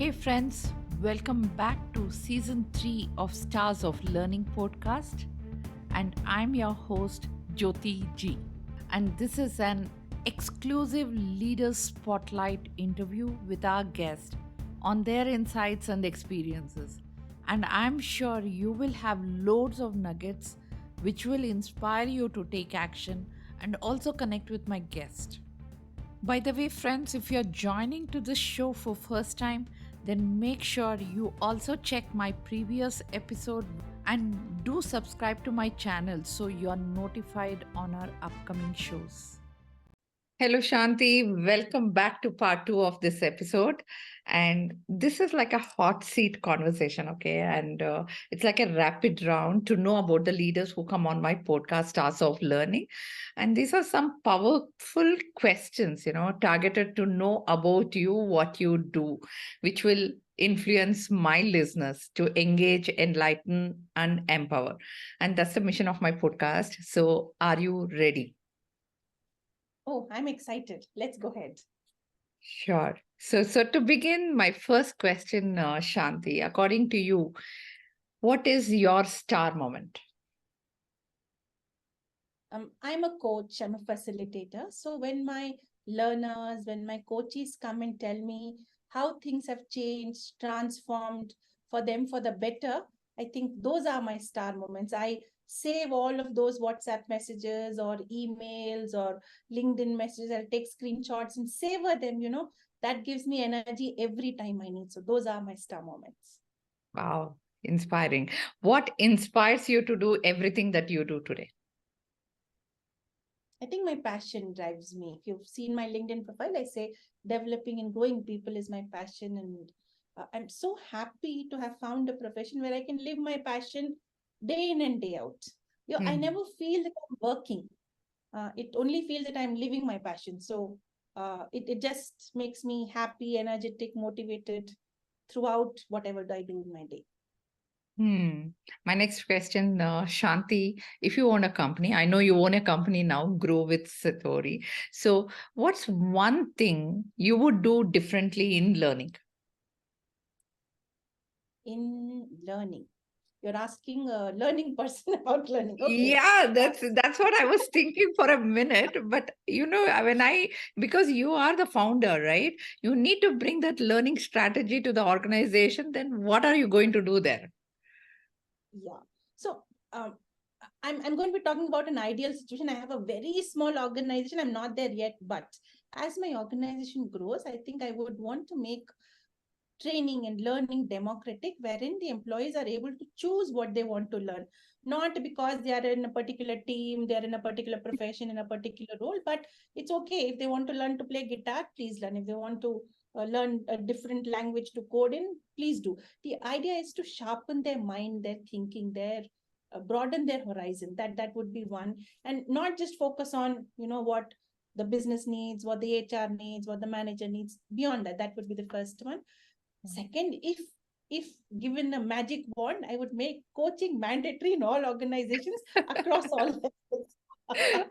Hey friends, welcome back to season 3 of Stars of Learning podcast. And I'm your host, Jyoti G. And this is an exclusive Leaders Spotlight interview with our guest on their insights and experiences. And I'm sure you will have loads of nuggets which will inspire you to take action and also connect with my guest. By the way, friends, if you're joining to this show for first time, then make sure you also check my previous episode and do subscribe to my channel so you are notified on our upcoming shows. Hello, Shanti. Welcome back to part 2 of this episode. And this is like a hot seat conversation, okay? And it's like a rapid round to know about the leaders who come on my podcast, Stars of Learning. And these are some powerful questions, targeted to know about you, what you do, which will influence my listeners to engage, enlighten, and empower. And that's the mission of my podcast. So, are you ready? Oh, I'm excited. Let's go ahead. Sure. So to begin, my first question, Shanti, according to you, what is your star moment? I'm a coach, I'm a facilitator. So when my learners, when my coaches come and tell me how things have changed, transformed for them for the better, I think those are my star moments. I save all of those WhatsApp messages or emails or LinkedIn messages. I'll take screenshots and savor them. That gives me energy every time I need. So those are my star moments. Wow, inspiring. What inspires you to do everything that you do today? I think my passion drives me. If you've seen my LinkedIn profile, I say developing and growing people is my passion. And I'm so happy to have found a profession where I can live my passion day in and day out. I Mhm. never feel that I'm working. It only feels that I'm living my passion. So it just makes me happy, energetic, motivated throughout whatever I do in my day. Hmm. My next question, Shanti, if you own a company, I know you own a company now, Grow with Satori. So, what's one thing you would do differently in learning? In learning, you're asking a learning person about learning. Okay. Yeah, that's what I was thinking for a minute. But when because you are the founder, right? You need to bring that learning strategy to the organization. Then what are you going to do there? Yeah. So um, I'm going to be talking about an ideal situation. I have a very small organization. I'm not there yet, but as my organization grows, I think I would want to make training and learning democratic, wherein the employees are able to choose what they want to learn, not because they are in a particular team, they are in a particular profession, in a particular role, but it's okay. If they want to learn to play guitar, please learn. If they want to learn a different language to code in, please do. The idea is to sharpen their mind, their thinking, their broaden their horizon. That would be one. And not just focus on what the business needs, what the HR needs, what the manager needs. Beyond that, that would be the first one. Second, if given a magic wand, I would make coaching mandatory in all organizations across all levels.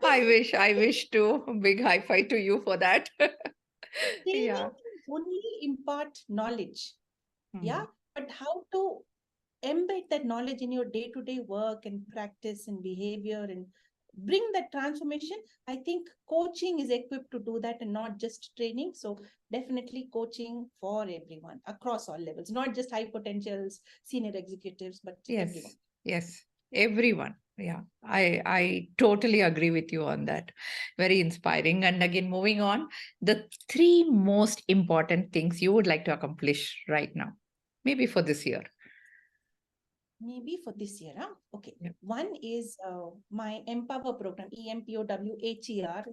I wish to. Big high five to you for that. Training Yeah. can only impart knowledge, yeah, Hmm. but how to embed that knowledge in your day-to-day work and practice and behavior and bring that transformation. I think coaching is equipped to do that and not just training. So definitely coaching for everyone across all levels, not just high potentials, senior executives, but everyone. Yes, yes, everyone. Yeah, I totally agree with you on that. Very inspiring. And again, moving on, the three most important things you would like to accomplish right now, maybe for this year. Maybe for this year, huh? Okay. Yeah. One is my Empower program, EMPOWHER.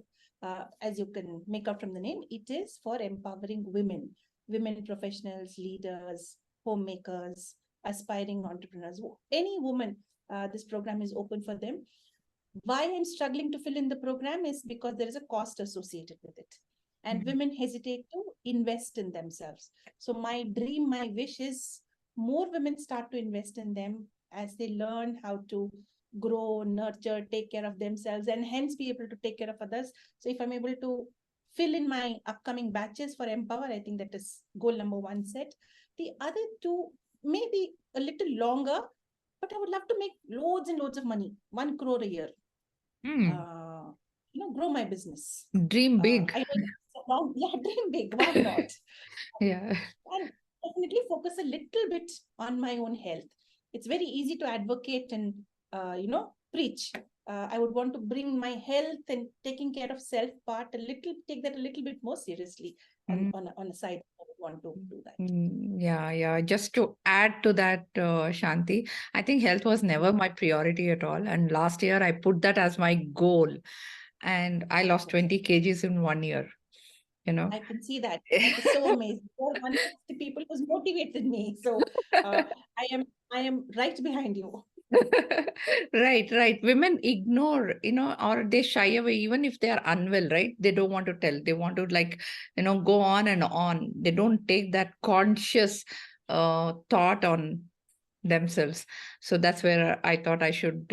As you can make out from the name, it is for empowering women professionals, leaders, homemakers, aspiring entrepreneurs, any woman. This program is open for them. Why I'm struggling to fill in the program is because there is a cost associated with it. And Mhm. women hesitate to invest in themselves. So my dream, my wish is more women start to invest in them as they learn how to grow, nurture, take care of themselves, and hence be able to take care of others. So if I'm able to fill in my upcoming batches for Empower. I think that is goal number one set. The other two, maybe a little longer, but I would love to make loads and loads of money, 1 crore a year. Hmm. Uh, Grow my business. Dream big. I know it's a long, yeah, dream big. Why not? Yeah. And definitely focus a little bit on my own health. It's very easy to advocate and preach. I would want to bring my health and taking care of self part take that a little bit more seriously on a side. I would want to do that. Yeah, yeah. Just to add to that, Shanti, I think health was never my priority at all. And last year, I put that as my goal, and I lost Yes. 20 kgs in 1 year. You know. I can see that. That is so amazing. You're one of the people who's motivated me. So uh, I am right behind you. Right, right. Women ignore, or they shy away, even if they are unwell, right? They don't want to tell. They want to, like, go on and on. They don't take that conscious thought on themselves. So that's where I thought I should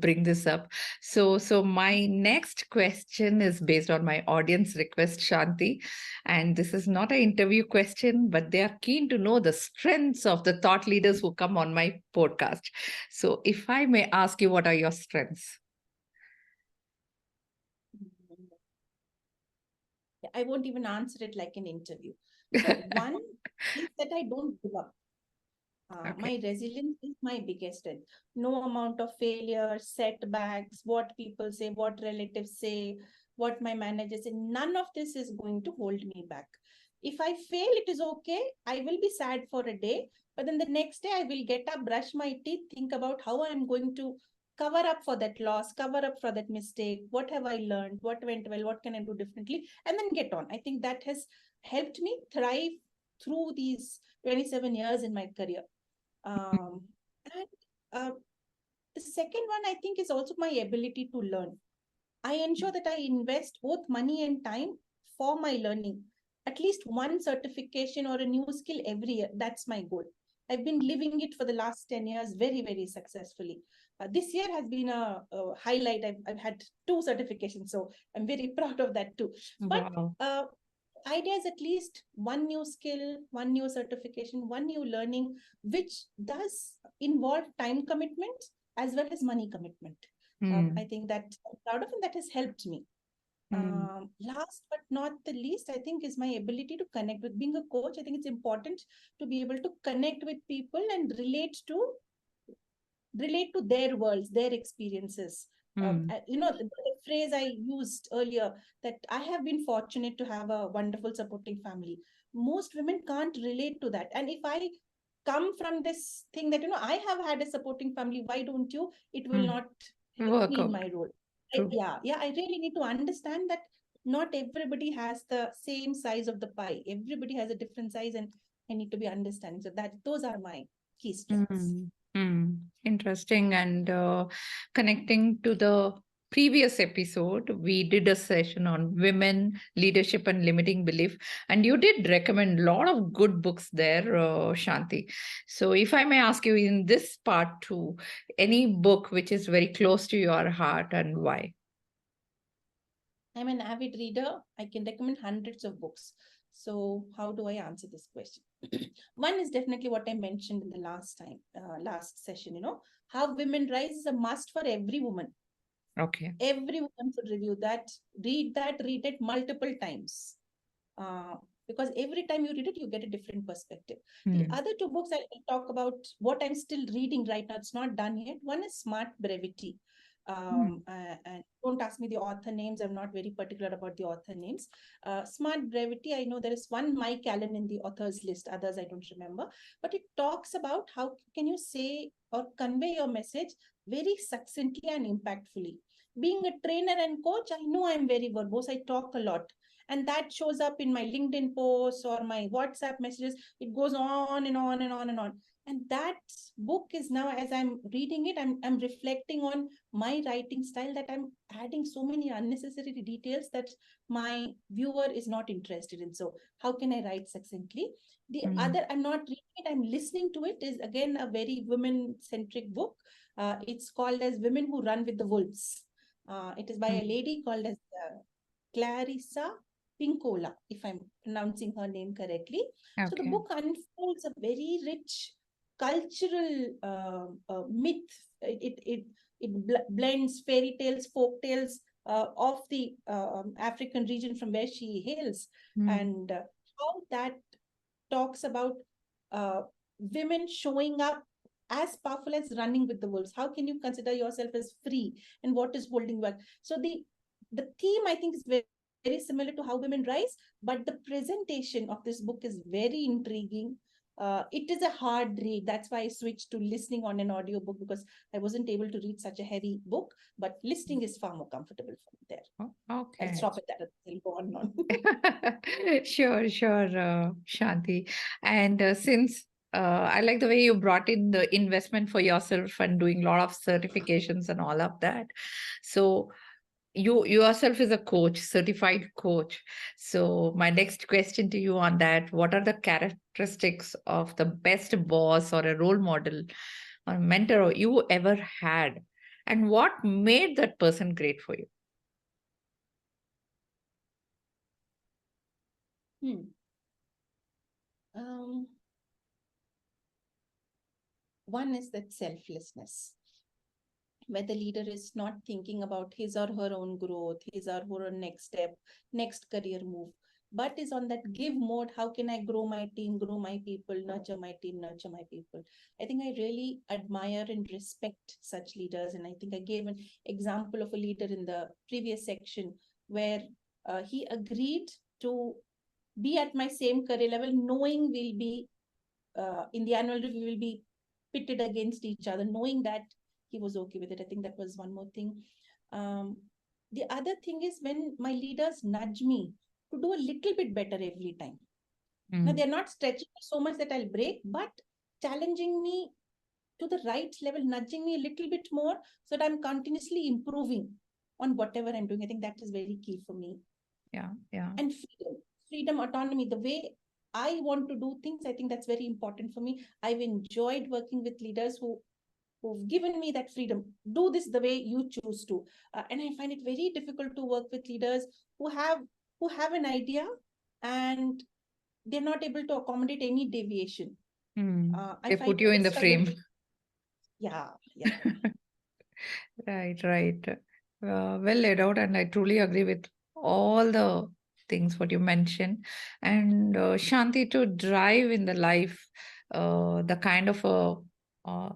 bring this up. So my next question is based on my audience request, Shanti, and this is not an interview question, but they are keen to know the strengths of the thought leaders who come on my podcast. So if I may ask you, what are your strengths? I won't even answer it like an interview. So one is that I don't give up. Okay. My resilience is my biggest strength. No amount of failure, setbacks, what people say, what relatives say, what my manager say, none of this is going to hold me back. If I fail, it is okay. I will be sad for a day, but then the next day I will get up, brush my teeth, think about how I'm going to cover up for that loss, cover up for that mistake. What have I learned? What went well? What can I do differently? And then get on. I think that has helped me thrive through these 27 years in my career. Um, and the second one, I think, is also my ability to learn. I ensure that I invest both money and time for my learning. At least one certification or a new skill every year. That's my goal. I've been living it for the last 10 years very, very successfully. This year has been a highlight. I've had 2 certifications, so I'm very proud of that too. But Wow. idea is at least one new skill, one new certification, one new learning, which does involve time commitment as well as money commitment. I think that I'm proud of, and that has helped me. Mm. Last but not the least, I think, is my ability to connect with being a coach. I think it's important to be able to connect with people and relate to their worlds, their experiences. The phrase I used earlier, that I have been fortunate to have a wonderful supporting family. Most women can't relate to that. And if I come from this thing that, I have had a supporting family, why don't you? It will not help Work me in out. my role. True. Yeah, I really need to understand that not everybody has the same size of the pie. Everybody has a different size, and I need to be understanding. So that those are my key strengths. Interesting. And connecting to the previous episode, we did a session on women, leadership, and limiting belief. And you did recommend a lot of good books there, Shanti. So, if I may ask you in this part too, any book which is very close to your heart and why? I'm an avid reader. I can recommend hundreds of books. So, how do I answer this question? One is definitely what I mentioned in the last session. How Women Rise is a must for every woman. Okay. Every woman should review that, read it multiple times. Uh, because every time you read it, you get a different perspective. The Mm. other two books I'll talk about what I'm still reading right now. It's not done yet. One is Smart Brevity. And don't ask me the author names. I'm not very particular about the author names. Smart Brevity, I know there is one Mike Allen in the authors list. Others I don't remember. But it talks about how can you say or convey your message very succinctly and impactfully. Being a trainer and coach, I know I'm very verbose. I talk a lot, and that shows up in my LinkedIn posts or my WhatsApp messages. It goes on and on and on and on. And that book is now, as I'm reading it, I'm reflecting on my writing style, that I'm adding so many unnecessary details that my viewer is not interested in. So how can I write succinctly? The Mm. other, I'm not reading it, I'm listening to it, is again a very women centric book. It's called as Women Who Run with the Wolves. It is by a lady called as Clarissa Pinkola, if I'm pronouncing her name correctly. So the Okay. book unfolds a very rich cultural myth. It blends fairy tales, folk tales of the African region from where she hails, Mm. and how that talks about uh, women showing up as powerful as running with the wolves. How can you consider yourself as free, and what is holding back? So the theme, I think, is very similar to how women rise, but the presentation of this book is very intriguing. It is a hard read. That's why I switched to listening on an audiobook, because I wasn't able to read such a heavy book, but listening is far more comfortable for me there. I'll Okay. stop at that. I'll go on and on. Sure, sure, Shanti. And since I like the way you brought in the investment for yourself and doing a lot of certifications and all of that. So you yourself is a coach, certified coach. So my next question to you on that, what are the characteristics of the best boss or a role model or mentor you ever had? And what made that person great for you? Hmm. Um, One is that selflessness, where the leader is not thinking about his or her own growth, his or her own next step, next career move, but is on that give mode. How can I grow my team, grow my people, nurture my team, nurture my people? I think I really admire and respect such leaders. And I think I gave an example of a leader in the previous section where he agreed to be at my same career level, knowing we'll be in the annual review, we will be pitted against each other, knowing that he was okay with it. I think that was one more thing. The other thing is when my leaders nudge me to do a little bit better every time. Now, Mm, they're not stretching me so much that I'll break, but challenging me to the right level, nudging me a little bit more so that I'm continuously improving on whatever I'm doing. I think that is very key for me. yeah, yeah. And freedom, autonomy, the way I want to do things, I think that's very important for me. I've enjoyed working with leaders who've given me that freedom. Do this the way you choose to. And I find it very difficult to work with leaders who have an idea and they're not able to accommodate any deviation. Mm. I They find put you it in a the struggle. frame. Yeah. Right, right. Well laid out, and I truly agree with all the things what you mentioned. And Shanti, to drive in the life, the kind of a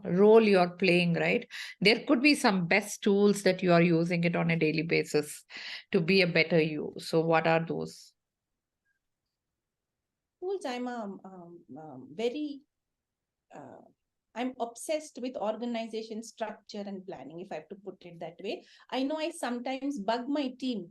role you are playing, right? There could be some best tools that you are using it on a daily basis to be a better you. So, what are those? Tools, very uh, I'm obsessed with organization, structure, and planning, if I have to put it that way. I know I sometimes bug my team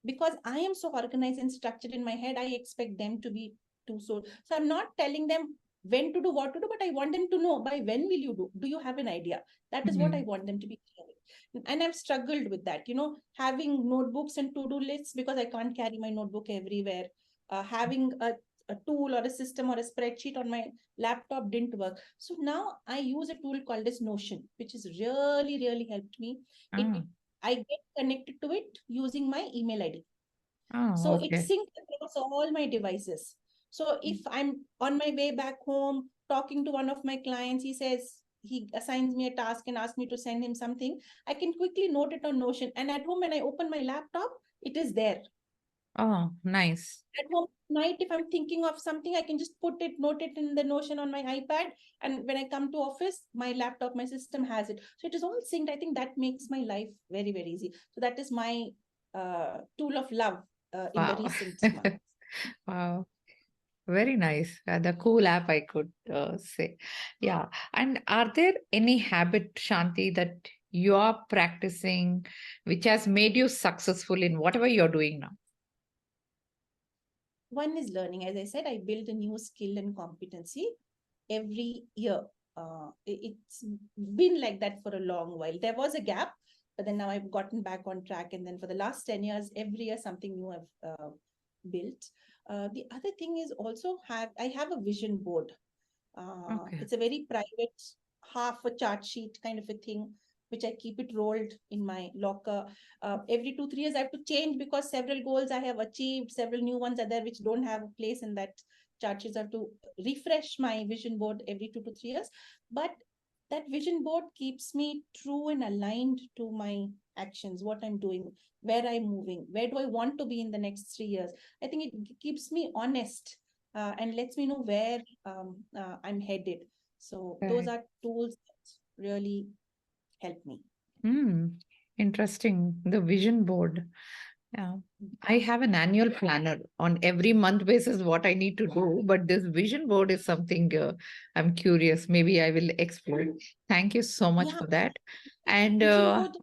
because I am so organized and structured in my head. I expect them to be too so. So I'm not telling them when to do, what to do, but I want them to know by when will you do? Do you have an idea? That is what I Mhm. want them to be clear with. And I've struggled with that, having notebooks and to do lists because I can't carry my notebook everywhere. Having a tool or a system or a spreadsheet on my laptop didn't work. So now I use a tool called as Notion, which has really, really helped me. Ah, I get connected to it using my email ID. oh, So it okay. syncs across all my devices. So if I'm on my way back home talking to one of my clients, he assigns me a task and asks me to send him something, I can quickly note it on Notion. And at home, when I open my laptop, it is there. Oh, nice. At home night, if I'm thinking of something, I can just note it in the Notion on my iPad, and when I come to office, my laptop, my system has it, so it is all synced. I think that makes my life very, very easy. So that is my tool of love in the Wow. recent months. Wow. Very nice. The cool app, I could say. Yeah. And are there any habit, Shanti, that you are practicing which has made you successful in whatever you're doing now? One is learning. As I said, I build a new skill and competency every year. It's been like that for a long while. There was a gap, but then now I've gotten back on track. And then for the last 10 years, every year something new I've built. The other thing is also I have a vision board. Okay. It's a very private, half a chart sheet kind of a thing. which I keep it rolled in my locker. Every 2 3 years I have to change, because several goals I have achieved, several new ones are there which don't have a place in that chart sheet. I have to refresh my vision board every 2 to 3 years. But that vision board keeps me true and aligned to my actions, what I'm doing, where I'm moving, where do I want to be in the next 3 years. I think it keeps me honest, and lets me know where I'm headed. So those Right. are tools that really help me. Hmm. Interesting. The vision board. Yeah. I have an annual planner on every month basis what I need to do, but this vision board is something I'm curious. Maybe I will explore. Thank you so much Yeah, for that. And vision board.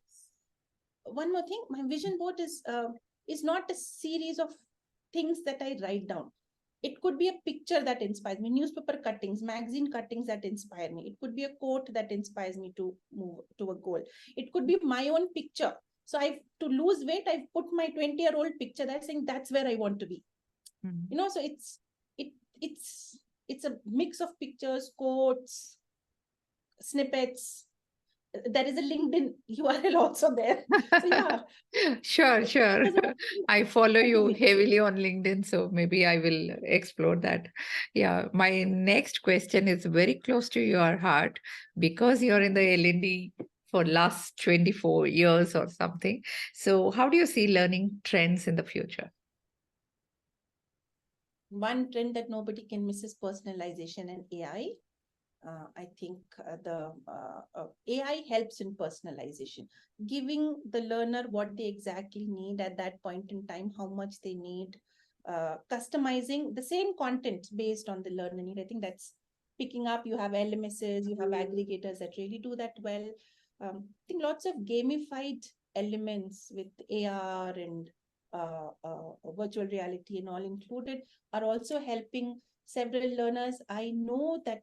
One more thing, my vision board is not a series of things that I write down. It could be a picture that inspires me, newspaper cuttings, magazine cuttings that inspire me. It could be a quote that inspires me to move to a goal. It could be my own picture. So I've to lose weight, I've put my 20-year-old picture there, saying that's where I want to be. Mm. So it it's a mix of pictures, quotes, snippets. There is a LinkedIn URL also there. So yeah, Sure, sure. because I follow you moving. heavily on LinkedIn, so maybe I will explore that. Yeah, my next question is very close to your heart because you're in the L&D for last 24 years or something. So how do you see learning trends in the future? One trend that nobody can miss is personalization and AI. I think the AI helps in personalization, giving the learner what they exactly need at that point in time, how much they need, customizing the same content based on the learner need. I think that's picking up. You have LMSs, you have aggregators that really do that well. I think lots of gamified elements with AR and virtual reality and all included are also helping several learners. I know that.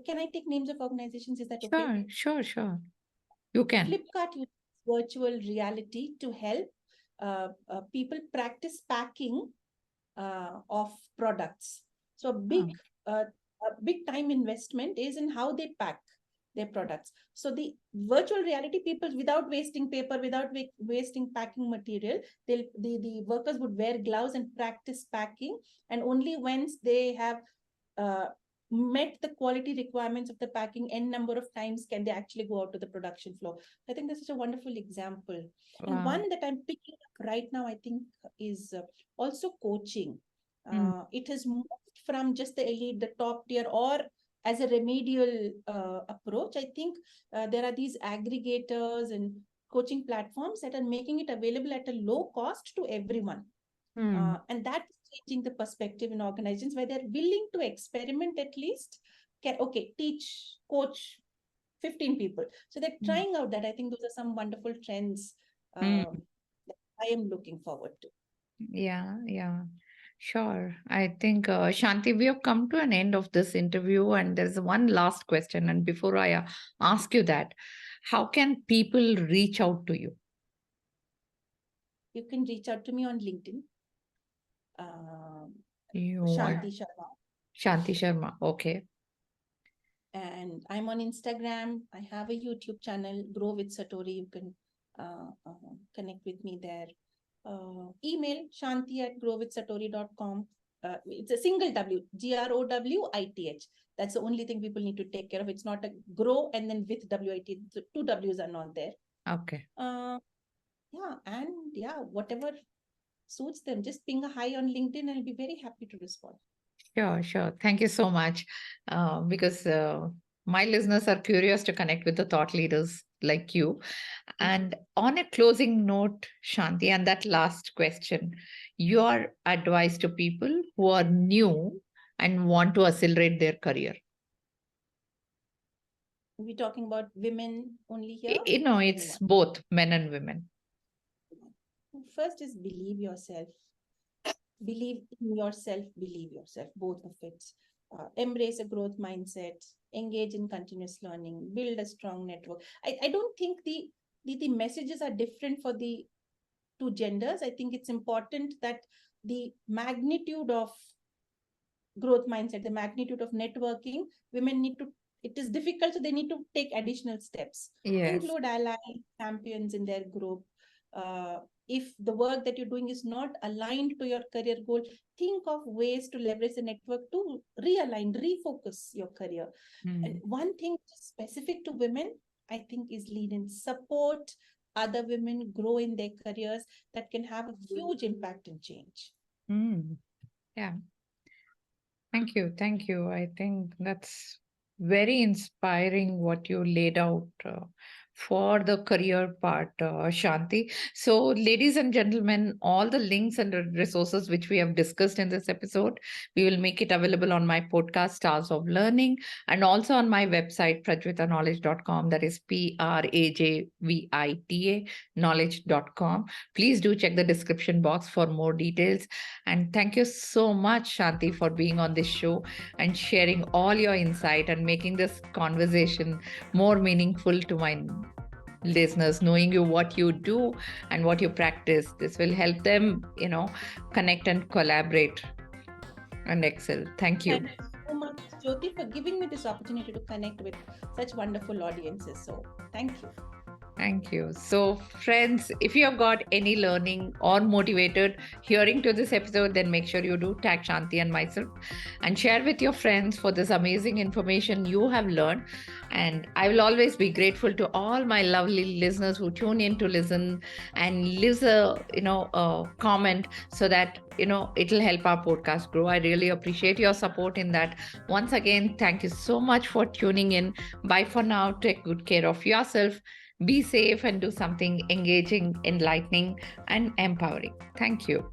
Can I take names of organizations? Is that okay? Sure, sure, sure. You can. Flipkart uses virtual reality to help people practice packing of products. So a big time investment is in how they pack their products. So the virtual reality, people without wasting paper, without wasting packing material, the workers would wear gloves and practice packing, and only once they have uh, met the quality requirements of the packing n number of times can they actually go out to the production floor. I think this is a wonderful example. And Wow. one that I'm picking up right now, I think, is also coaching. Mm. It has moved from just the elite, the top tier, or as a remedial approach. I think there are these aggregators and coaching platforms that are making it available at a low cost to everyone. Mm. And that's changing the perspective in organizations where they're willing to experiment at least. Okay, teach, coach 15 people. So they're Mm. trying out that. I think those are some wonderful trends Mm. that I am looking forward to. Yeah, yeah, sure. I think, Shanti, we have come to an end of this interview, and there's one last question. And before I ask you that, how can people reach out to you? You can reach out to me on LinkedIn, um, You want Shanti Sharma. Shanti Sharma. Okay. And I'm on Instagram. I have a YouTube channel, Grow with Satori. You can connect with me there. Email Shanti at growwithsatori.com. It's a single W, GROWITH. That's the only thing people need to take care of. It's not a grow and then with WIT. The two W's are not there. Okay. Yeah, and yeah, whatever suits them, just ping a hi on LinkedIn and I'll be very happy to respond. Sure, sure. Thank you so much. Because my listeners are curious to connect with the thought leaders like you. And on a closing note, Shanti, and that last question, your advice to people who are new and want to accelerate their career. We're talking about women only here or It's anyone. both men and women. First is believe yourself. Believe in yourself, believe yourself, both of it. Embrace a growth mindset, engage in continuous learning, build a strong network. I don't think the messages are different for the two genders. I think it's important that the magnitude of growth mindset, the magnitude of networking, women need to it is difficult, so they need to take additional steps. Yes. Include allies, champions in their group. If the work that you're doing is not aligned to your career goal, think of ways to leverage the network to realign, refocus your career. And one thing specific to women, I think, is lead in support other women grow in their careers. That can have a huge impact and change. Yeah. Thank you. Thank you. I think that's very inspiring what you laid out for the career part, Shanti. So, ladies and gentlemen, all the links and the resources which we have discussed in this episode, we will make it available on my podcast, Stars of Learning, and also on my website, prajvitaknowledge.com. That is PRAJVITA knowledge.com. Please do check the description box for more details. And thank you so much, Shanti, for being on this show and sharing all your insight and making this conversation more meaningful to my listeners, knowing you what you do and what you practice. This will help them, connect and collaborate and excel. Thank you. Thank you so much, Jyoti, for giving me this opportunity to connect with such wonderful audiences. So thank you. Thank you. So, friends, if you have got any learning or motivated hearing to this episode, then make sure you do tag Shanti and myself and share with your friends for this amazing information you have learned. And I will always be grateful to all my lovely listeners who tune in to listen and leave a comment so that it'll help our podcast grow. I really appreciate your support in that. Once again, thank you so much for tuning in. Bye for now. Take good care of yourself. Be safe and do something engaging, enlightening, and empowering. Thank you.